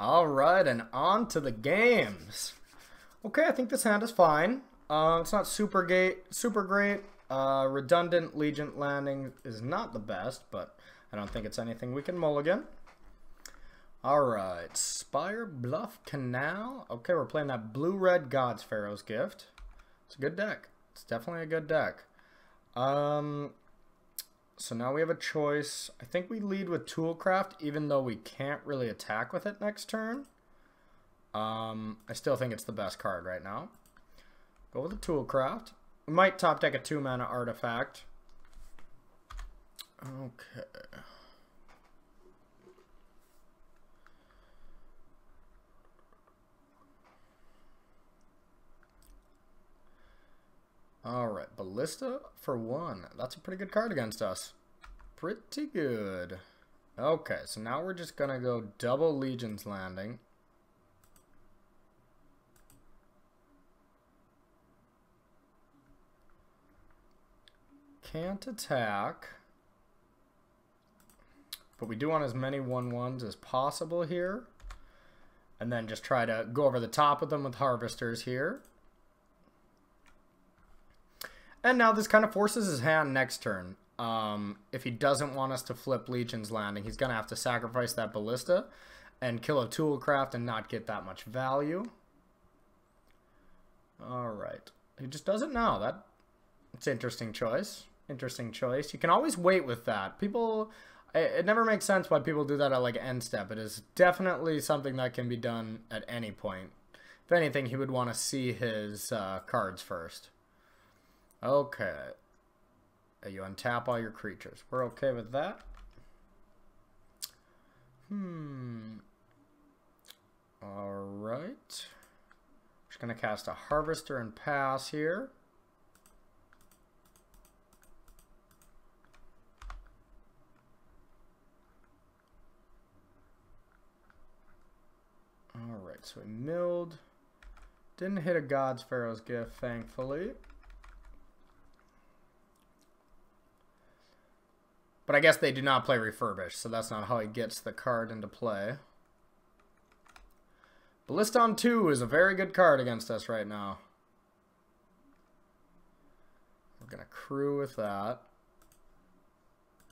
Alright, and on to the games. Okay, I think this hand is fine. It's not super great. Redundant Legion landing is not the best, but I don't think it's anything we can mulligan. Alright, Spire, Bluff, Canal. Okay, we're playing that blue-red God-Pharaoh's Gift. It's a good deck. It's definitely a good deck. So now we have a choice. I think we lead with Toolcraft, even though we can't really attack with it next turn. I still think it's the best card right now. Go with the Toolcraft. We might top deck a 2-mana artifact. Okay. Alright, Ballista for 1. That's a pretty good card against us. Pretty good. Okay, so now we're just going to go double Legion's Landing. Can't attack. But we do want as many 1/1s as possible here. And then just try to go over the top of them with Harvesters here. And now this kind of forces his hand next turn. If he doesn't want us to flip Legion's Landing, he's going to have to sacrifice that Ballista and kill a Toolcraft and not get that much value. Alright. He just does it now. It's an interesting choice. Interesting choice. You can always wait with that. It never makes sense why people do that at like end step. It is definitely something that can be done at any point. If anything, he would want to see his cards first. Okay. You untap all your creatures. We're okay with that. Alright. Just going to cast a Harvester and pass here. Alright, so we milled. Didn't hit a God-Pharaoh's Gift, thankfully. But I guess they do not play Refurbish, so that's not how he gets the card into play. Ballista on 2 is a very good card against us right now. We're going to crew with that.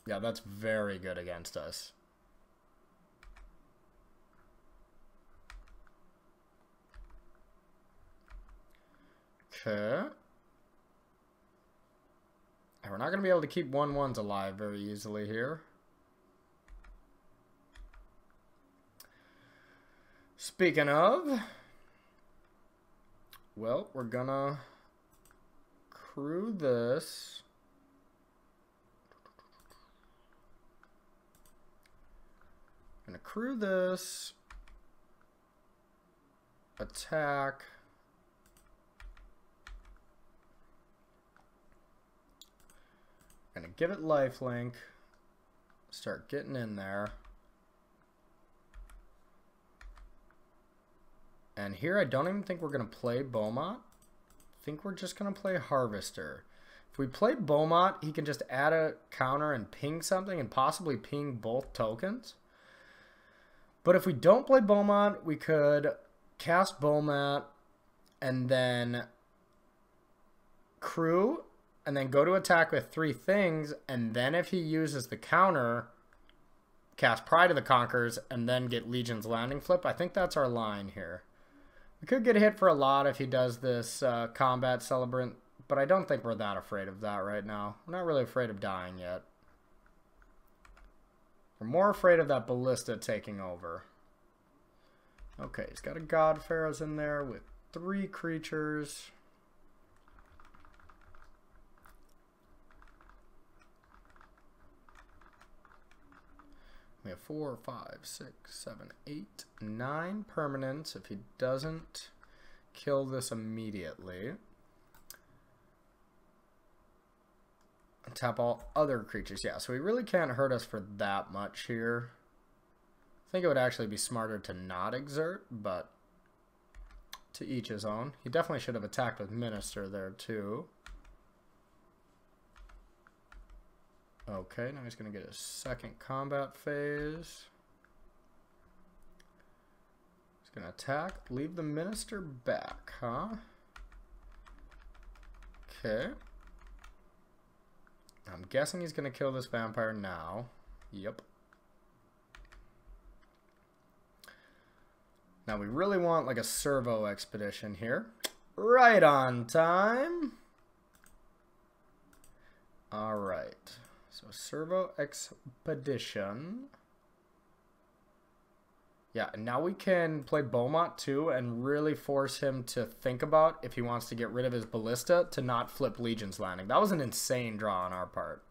Yeah, that's very good against us. Okay. And we're not going to be able to keep 1/1s alive very easily here. Speaking of, well, we're going to crew this. Going to crew this. Attack. Gonna give it lifelink. Start getting in there. And here I don't even think we're gonna play Beaumont. I think we're just gonna play Harvester. If we play Beaumont, he can just add a counter and ping something and possibly ping both tokens. But if we don't play Beaumont, we could cast Beaumont and then crew and then go to attack with 3 things, and then if he uses the counter, cast Pride of the Conquerors, and then get Legion's Landing flip. I think that's our line here. We could get hit for a lot if he does this Combat Celebrant, but I don't think we're that afraid of that right now. We're not really afraid of dying yet. We're more afraid of that Ballista taking over. Okay, he's got a God-Pharaoh's in there with 3 creatures. We have 4, 5, 6, 7, 8, 9 permanents if he doesn't kill this immediately. Tap all other creatures. Yeah, so he really can't hurt us for that much here. I think it would actually be smarter to not exert, but to each his own. He definitely should have attacked with Minister there too. Okay, now he's going to get his second combat phase. Gonna attack, leave the minister back, huh? Okay. I'm guessing he's gonna kill this vampire now. Yep. Now we really want like a servo expedition here. Right on time. Alright. So servo expedition. Yeah, and now we can play Beaumont too and really force him to think about if he wants to get rid of his ballista to not flip Legion's Landing. That was an insane draw on our part.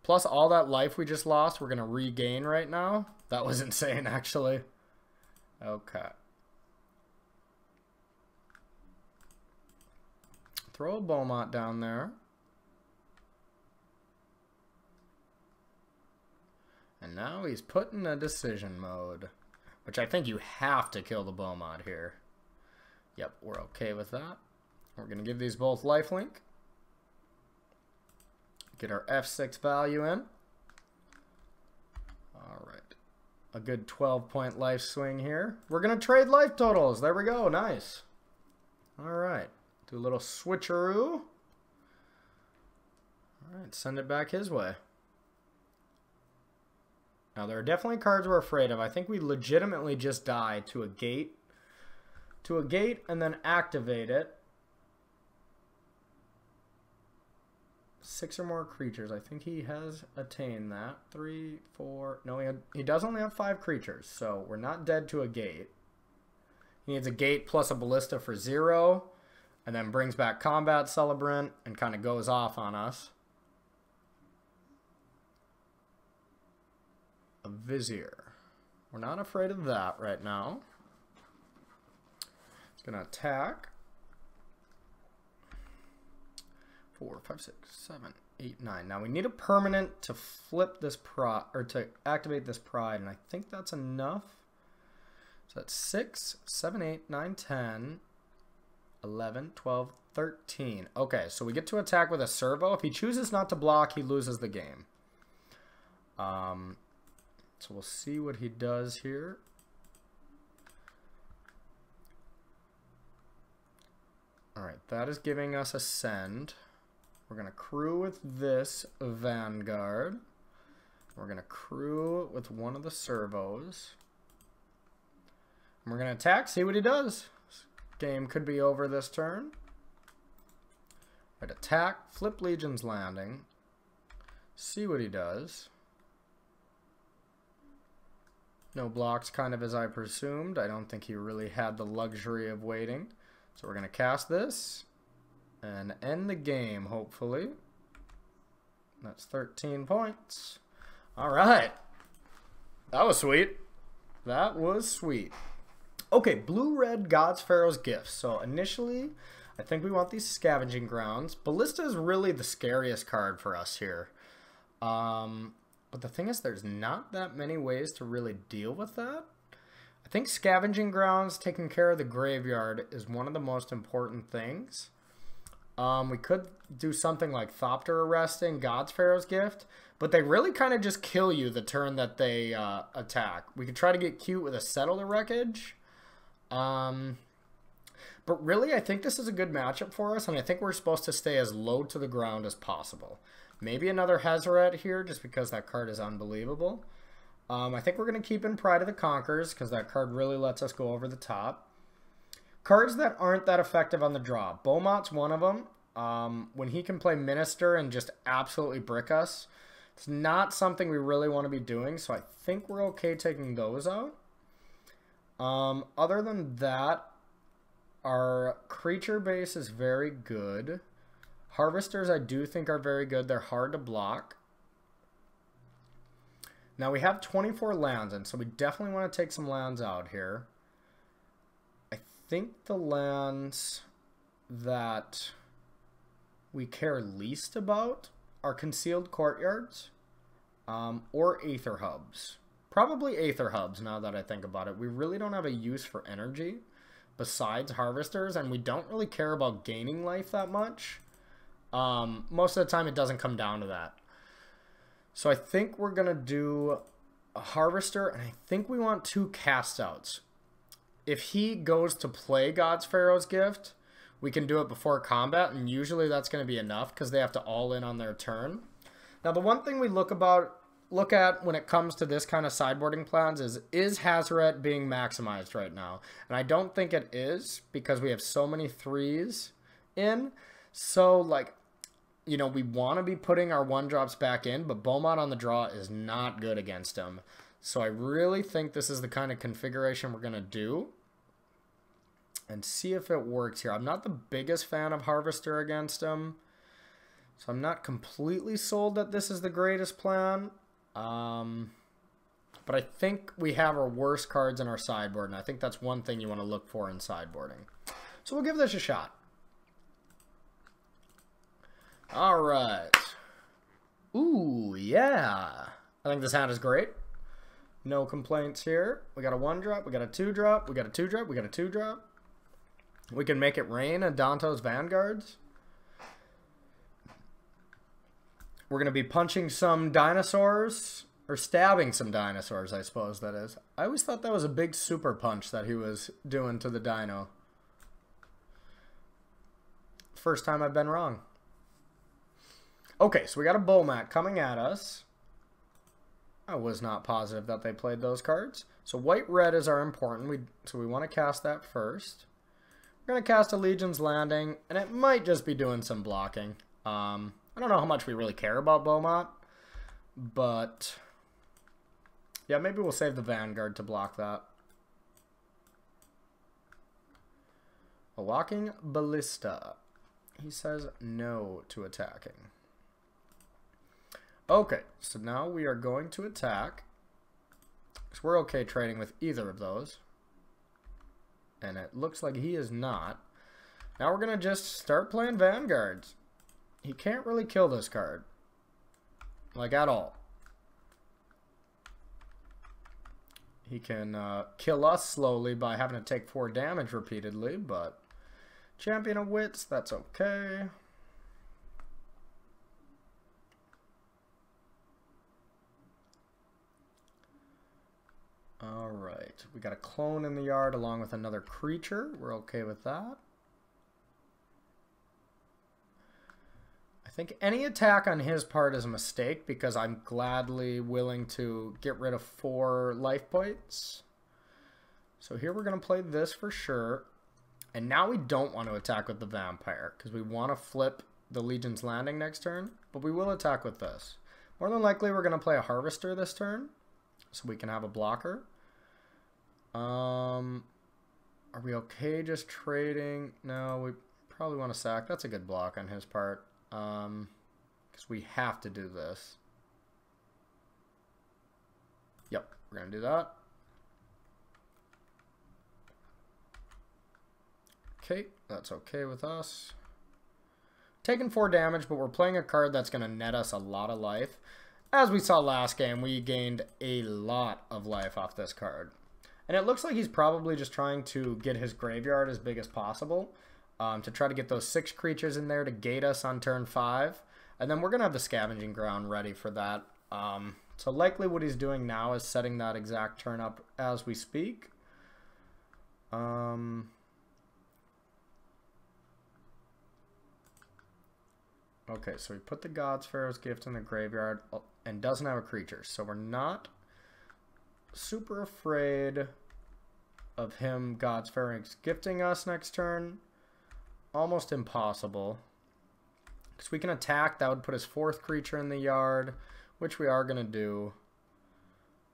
Plus all that life we just lost, we're going to regain right now. That was insane, actually. Okay. Throw a Beaumont down there. And now he's put in a decision mode, which I think you have to kill the Beaumont here. Yep, we're okay with that. We're going to give these both lifelink. Get our F6 value in. Alright. A good 12-point life swing here. We're going to trade life totals. There we go. Nice. Alright. Do a little switcheroo. Alright, send it back his way. Now, there are definitely cards we're afraid of. I think we legitimately just die to a gate. To a gate and then activate it. 6 or more creatures. I think he has attained that. 3, 4... No, he does only have 5 creatures, so we're not dead to a gate. He needs a gate plus a ballista for 0, and then brings back Combat Celebrant and kind of goes off on us. A Vizier. We're not afraid of that right now. It's going to attack. 4, 5, 6, 7, 8, 9. Now we need a permanent to flip this pride, or to activate this pride, and I think that's enough. So that's 6, 7, 8, 9, 10, 11, 12, 13. Okay, so we get to attack with a servo. If he chooses not to block, he loses the game. So we'll see what he does here. Alright, that is giving us a send. We're going to crew with this Vanguard. We're going to crew with one of the servos. And we're going to attack, see what he does. This game could be over this turn. Right, attack, flip Legion's Landing. See what he does. No blocks, kind of as I presumed. I don't think he really had the luxury of waiting. So we're going to cast this and end the game, hopefully. That's 13 points. All right. That was sweet. That was sweet. Okay, blue-red God-Pharaoh's Gifts. So initially, I think we want these Scavenging Grounds. Ballista is really the scariest card for us here. But the thing is, there's not that many ways to really deal with that. I think Scavenging Grounds, taking care of the graveyard, is one of the most important things. We could do something like Thopter Arresting, God-Pharaoh's Gift, but they really kind of just kill you the turn that they attack. We could try to get cute with a Settle the Wreckage. But really, I think this is a good matchup for us, and I think we're supposed to stay as low to the ground as possible. Maybe another Hazoret here, just because that card is unbelievable. I think we're going to keep in Pride of the Conquerors, because that card really lets us go over the top. Cards that aren't that effective on the draw. Beaumont's one of them. When he can play Minister and just absolutely brick us, it's not something we really want to be doing, so I think we're okay taking those out. Other than that, our creature base is very good. Harvesters I do think are very good. They're hard to block. Now we have 24 lands, and so we definitely want to take some lands out here. I think the lands that we care least about are Concealed Courtyards or Aether Hubs. Probably Aether Hubs, now that I think about it. We really don't have a use for energy besides Harvesters, and we don't really care about gaining life that much. Most of the time it doesn't come down to that. So I think we're going to do a Harvester, and I think we want 2 cast outs. If he goes to play God-Pharaoh's Gift, we can do it before combat, and usually that's going to be enough because they have to all in on their turn. Now, the one thing we look at when it comes to this kind of sideboarding plans is Hazoret being maximized right now? And I don't think it is because we have so many 3s in. So, like, you know, we want to be putting our 1-drops back in, but Beaumont on the draw is not good against him. So I really think this is the kind of configuration we're going to do. And see if it works here. I'm not the biggest fan of Harvester against him. So I'm not completely sold that this is the greatest plan. But I think we have our worst cards in our sideboard. And I think that's one thing you want to look for in sideboarding. So we'll give this a shot. Alright. Ooh, yeah. I think this hand is great. No complaints here. We got a 1-drop. We got a 2-drop. We got a 2-drop. We got a 2-drop. We can make it rain on Danto's Vanguards. We're going to be punching some dinosaurs. Or stabbing some dinosaurs, I suppose that is. I always thought that was a big super punch that he was doing to the dino. First time I've been wrong. Okay, so we got a Beaumont coming at us. I was not positive that they played those cards. So white-red is our important. So we want to cast that first. We're going to cast a Legion's Landing, and it might just be doing some blocking. I don't know how much we really care about Beaumont, but yeah, maybe we'll save the Vanguard to block that. A Walking Ballista. He says no to attacking. Okay, so now we are going to attack. Because we're okay trading with either of those. And it looks like he is not. Now we're going to just start playing Vanguards. He can't really kill this card. Like, at all. He can kill us slowly by having to take 4 damage repeatedly, but Champion of Wits, that's okay. Alright, we got a clone in the yard along with another creature. We're okay with that. I think any attack on his part is a mistake because I'm gladly willing to get rid of 4 life points. So here we're going to play this for sure. And now we don't want to attack with the Vampire because we want to flip the Legion's Landing next turn. But we will attack with this. More than likely we're going to play a Harvester this turn so we can have a blocker. Are we okay just trading? No, we probably want to sack. That's a good block on his part. Because we have to do this. Yep, we're going to do that. Okay, that's okay with us. Taking 4 damage, but we're playing a card that's going to net us a lot of life. As we saw last game, we gained a lot of life off this card. And it looks like he's probably just trying to get his graveyard as big as possible. To try to get those 6 creatures in there to gate us on turn 5. And then we're going to have the Scavenging Ground ready for that. So likely what he's doing now is setting that exact turn up as we speak. Okay, so he put the God-Pharaoh's Gift in the graveyard and doesn't have a creature. So we're super afraid of him God-Pharaoh's gifting us next turn. Almost impossible. Because we can attack. That would put his 4th creature in the yard, which we are going to do.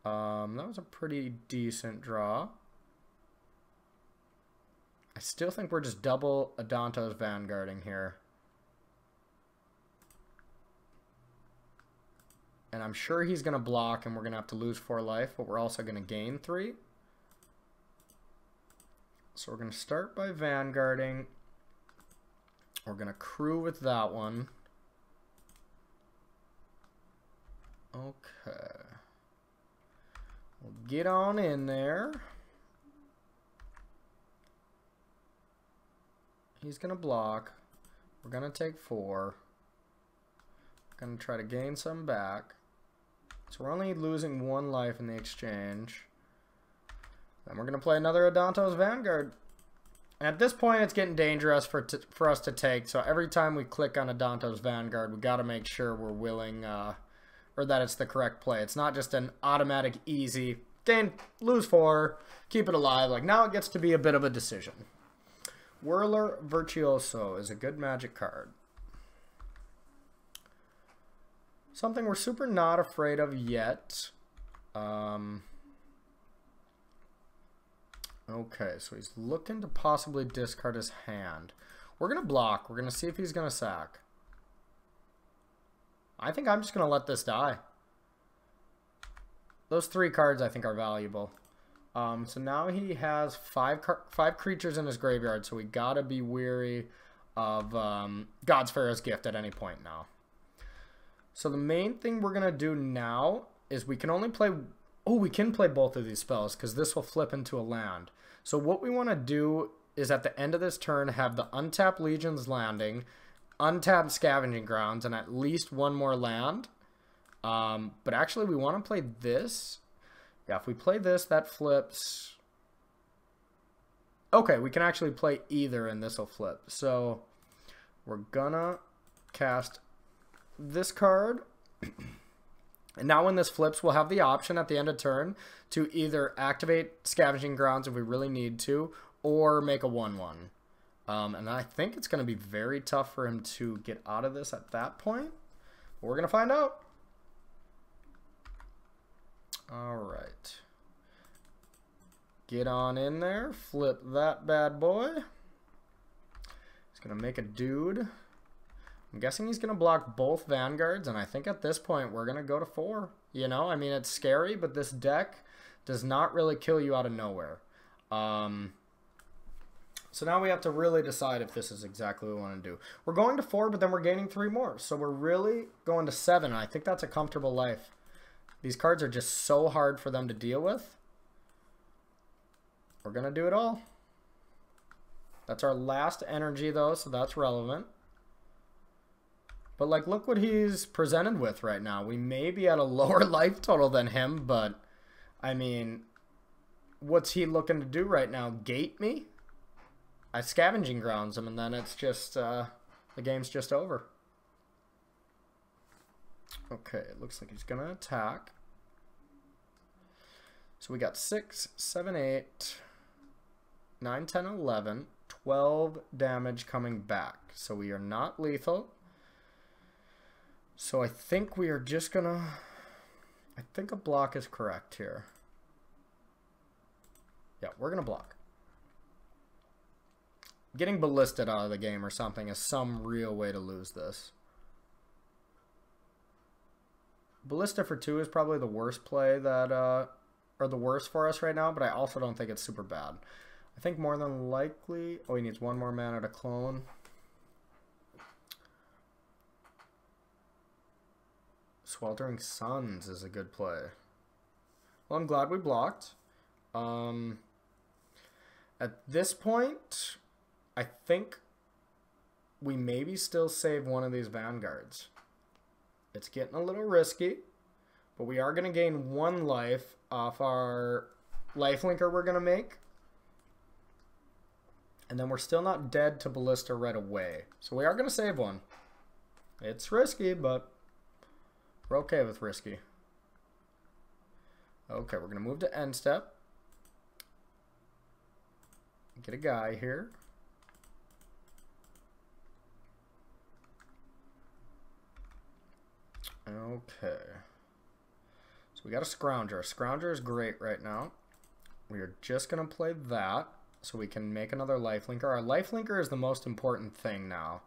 That was a pretty decent draw. I still think we're just double Adanto's Vanguarding here. And I'm sure he's going to block and we're going to have to lose 4 life, but we're also going to gain 3. So we're going to start by Vanguarding. We're going to crew with that one. Okay. We'll get on in there. He's going to block. We're going to take 4. We're going to try to gain some back. So we're only losing 1 life in the exchange. Then we're going to play another Adanto's Vanguard. And at this point, it's getting dangerous for us to take. So every time we click on Adanto's Vanguard, we got to make sure we're willing, or that it's the correct play. It's not just an automatic, easy, gain, lose 4, keep it alive. Like, now it gets to be a bit of a decision. Whirler Virtuoso is a good Magic card. Something we're super not afraid of yet. Okay, so he's looking to possibly discard his hand. We're going to block. We're going to see if he's going to sack. I think I'm just going to let this die. Those 3 cards I think are valuable. So now he has 5 creatures in his graveyard, so we got to be weary of God-Pharaoh's Gift at any point now. So the main thing we're going to do now is we can only play... Oh, we can play both of these spells because this will flip into a land. So what we want to do is at the end of this turn have the untapped Legion's Landing, untapped Scavenging Grounds, and at least 1 more land. But actually we want to play this. Yeah, if we play this, that flips. Okay, we can actually play either and this will flip. So we're gonna cast this card. And now when this flips, we'll have the option at the end of turn to either activate Scavenging Grounds if we really need to, or make a 1/1. And I think it's going to be very tough for him to get out of this at that point. But we're going to find out. All right. Get on in there. Flip that bad boy. He's going to make a dude. I'm guessing he's going to block both Vanguards, and I think at this point we're going to go to 4. You know, I mean, it's scary, but this deck does not really kill you out of nowhere. So now we have to really decide if this is exactly what we want to do. We're going to 4, but then we're gaining 3 more. So we're really going to 7, and I think that's a comfortable life. These cards are just so hard for them to deal with. We're going to do it all. That's our last energy, though, so that's relevant. But, like, look what he's presented with right now. We may be at a lower life total than him, but, I mean, what's he looking to do right now? Gate me? I Scavenging Grounds him, and then it's just, the game's just over. Okay, it looks like he's going to attack. So we got 6, 7, 8, 9, 10, 11, 12 damage coming back. So we are not lethal. So I think we are just gonna... I think a block is correct here. Yeah, we're gonna block. Getting ballisted out of the game or something is some real way to lose this. Ballista for 2 is probably the worst play that... or the worst for us right now, but I also don't think it's super bad. I think more than likely... Oh, he needs 1 more mana to clone. Sweltering Suns is a good play. Well, I'm glad we blocked. At this point, I think we maybe still save one of these Vanguards. It's getting a little risky, but we are going to gain 1 life off our lifelinker we're going to make. And then we're still not dead to Ballista right away. So we are going to save 1. It's risky, but... we're okay with risky. Okay, we're going to move to end step. Get a guy here. Okay. So we got a Scrounger. Scrounger is great right now. We are just going to play that so we can make another lifelinker. Our lifelinker is the most important thing now.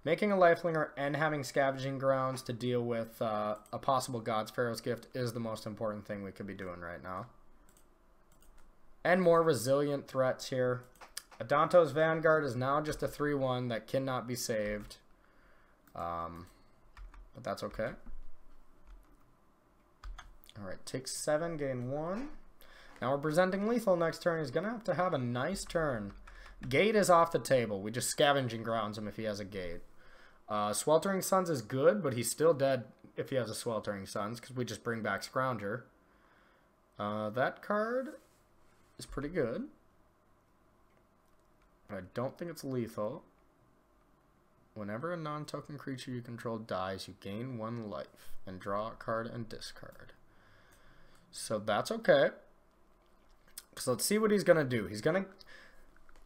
Making a lifelinker and having Scavenging Grounds to deal with a possible God-Pharaoh's Gift is the most important thing we could be doing right now. And more resilient threats here. Adanto's Vanguard is now just a 3/1 that cannot be saved. But that's okay. Alright, take 7, gain 1. Now we're presenting lethal next turn. He's going to have a nice turn. Gate is off the table. We just Scavenging Grounds him if he has a gate. Sweltering Suns is good, but he's still dead if he has a Sweltering Suns, because we just bring back Scrounger. That card is pretty good. I don't think it's lethal. Whenever a non-token creature you control dies, you gain 1 life and draw a card and discard. So that's okay. So let's see what he's gonna do. He's gonna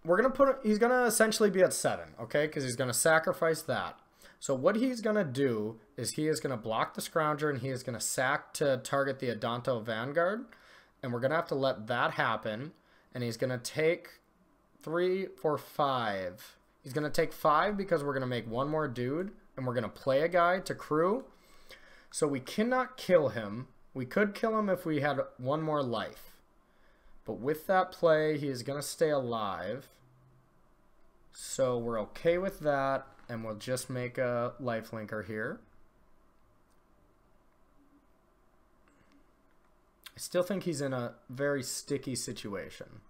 essentially be at 7, okay? Because he's gonna sacrifice that. So what he's gonna do is he is gonna block the Scrounger and he is gonna sack to target the Adanto Vanguard, and we're gonna have to let that happen. And he's gonna take 3, 4, 5. He's going to take 5 because we're going to make 1 more dude, and we're going to play a guy to crew. So we cannot kill him. We could kill him if we had 1 more life. But with that play, he is going to stay alive. So we're okay with that, and we'll just make a lifelinker here. I still think he's in a very sticky situation.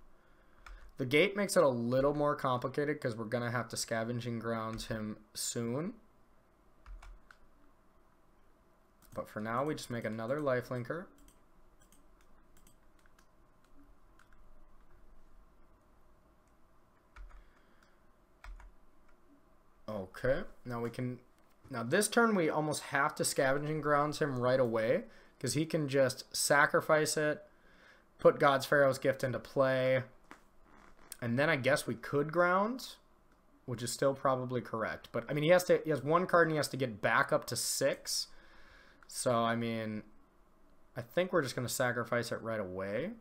The gate makes it a little more complicated because we're going to have to Scavenging Grounds him soon. But for now, we just make another lifelinker. Okay, now we can... Now this turn, we almost have to Scavenging Grounds him right away because he can just sacrifice it, put God-Pharaoh's Gift into play... And then I guess we could grounds, which is still probably correct. But I mean, he has 1 card and he has to get back up to 6. So I mean, I think we're just going to sacrifice it right away.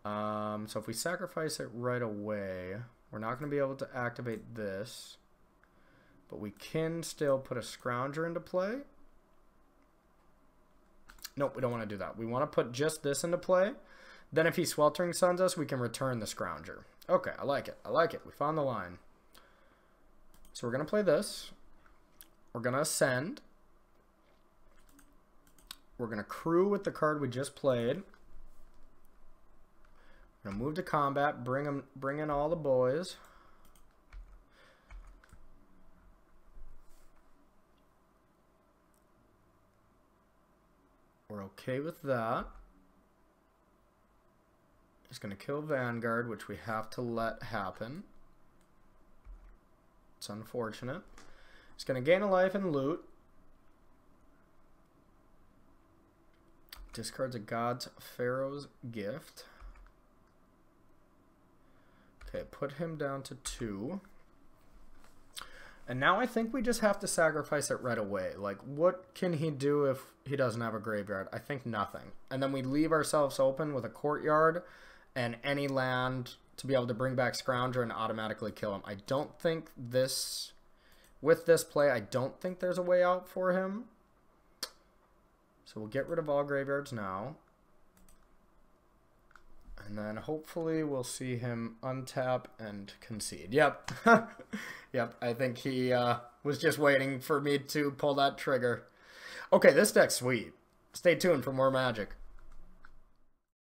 So if we sacrifice it right away, we're not going to be able to activate this. But we can still put a Scrounger into play. Nope, we don't want to do that. We want to put just this into play. Then if he Sweltering Suns us, we can return the Scrounger. Okay, I like it. I like it. We found the line. So we're going to play this. We're going to Ascend. We're going to crew with the card we just played. We're going to move to combat, bring in all the boys. We're okay with that. He's going to kill Vanguard, which we have to let happen. It's unfortunate. He's going to gain a life and loot. Discards a God-Pharaoh's Gift. Okay, put him down to 2. And now I think we just have to sacrifice it right away. Like, what can he do if he doesn't have a graveyard? I think nothing. And then we leave ourselves open with a courtyard and any land to be able to bring back Scrounger and automatically kill him. I don't think this... With this play, I don't think there's a way out for him. So we'll get rid of all graveyards now. And then hopefully we'll see him untap and concede. Yep. Yep, I think he was just waiting for me to pull that trigger. Okay, this deck's sweet. Stay tuned for more Magic.